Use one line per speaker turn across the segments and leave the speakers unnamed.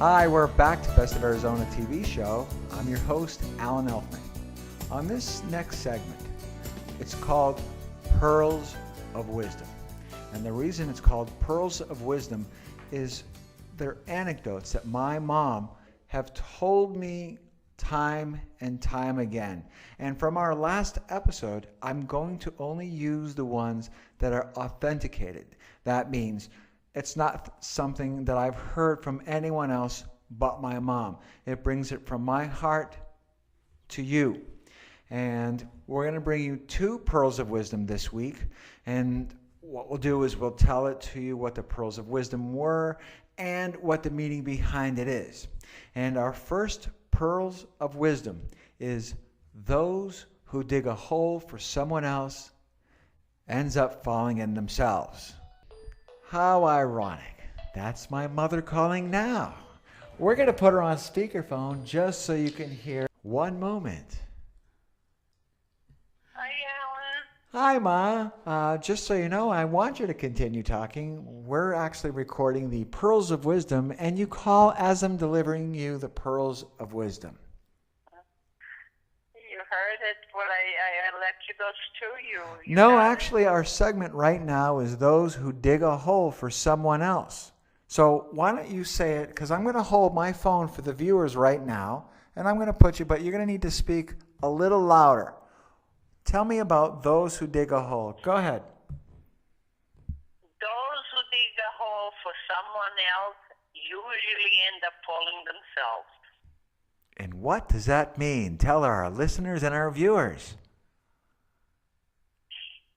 Hi, we're back to Best of Arizona TV show. I'm your host, Alan Elfman. On this next segment, it's called Pearls of Wisdom. And the reason it's called Pearls of Wisdom is they're anecdotes that my mom have told me time and time again. And from our last episode, I'm going to only use the ones that are authenticated. That means it's not something that I've heard from anyone else but my mom. It brings it from my heart to you. And we're going to bring you 2 pearls of wisdom this week. And what we'll do is we'll tell it to you what the pearls of wisdom were and what the meaning behind it is. And our first pearls of wisdom is those who dig a hole for someone else ends up falling in themselves. How ironic. That's my mother calling now. We're going to put her on speakerphone just so you can hear. One moment.
Hi, Alan.
Hi, Ma. Just so you know, I want you to continue talking. We're actually recording the Pearls of Wisdom, and you call as I'm delivering you the Pearls of Wisdom.
You heard it when I let you those to you.
No, actually, our segment right now is those who dig a hole for someone else. So why don't you say it, because I'm going to hold my phone for the viewers right now, and I'm going to put you, but you're going to need to speak a little louder. Tell me about those who dig a hole. Go ahead.
Those who dig a hole for someone else usually end up falling themselves.
And what does that mean? Tell our listeners and our viewers.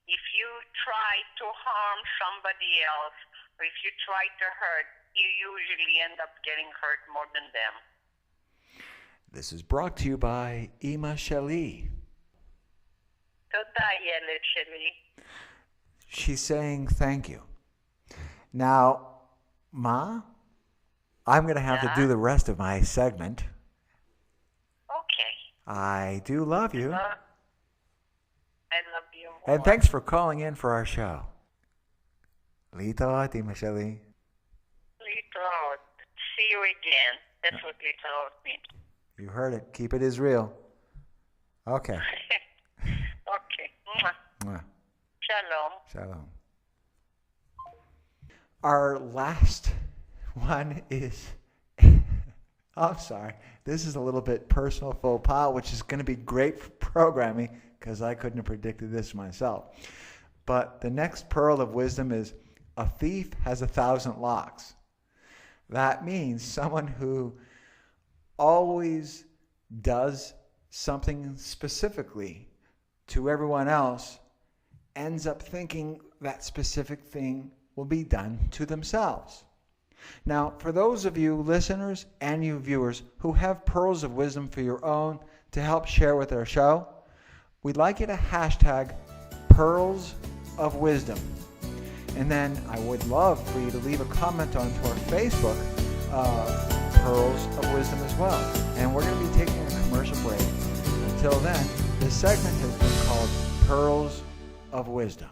If you try to harm somebody else, or if you try to hurt, you usually end up getting hurt more than them.
This is brought to you by Ima Shelley. She's saying thank you. Now, Ma, I'm going to have to do the rest of my segment.
Okay.
I do love you.
I love you more.
And thanks for calling in for our show. Lito at Ima Shelley.
Lito, see you again. That's what Lito means.
You heard it. Keep it Israel. Okay.
Okay.
Mwah.
Shalom.
Shalom. Our last one is, I'm sorry, this is a little bit personal faux pas, which is going to be great for programming because I couldn't have predicted this myself. But the next pearl of wisdom is a thief has 1,000 locks. That means someone who always does something specifically to everyone else ends up thinking that specific thing will be done to themselves. Now, for those of you listeners and you viewers who have pearls of wisdom for your own to help share with our show, we'd like you to hashtag Pearls of Wisdom. And then I would love for you to leave a comment onto our Facebook, Pearls of Wisdom as well. And we're going to be taking a commercial break. Until then, this segment has been called Pearls of Wisdom.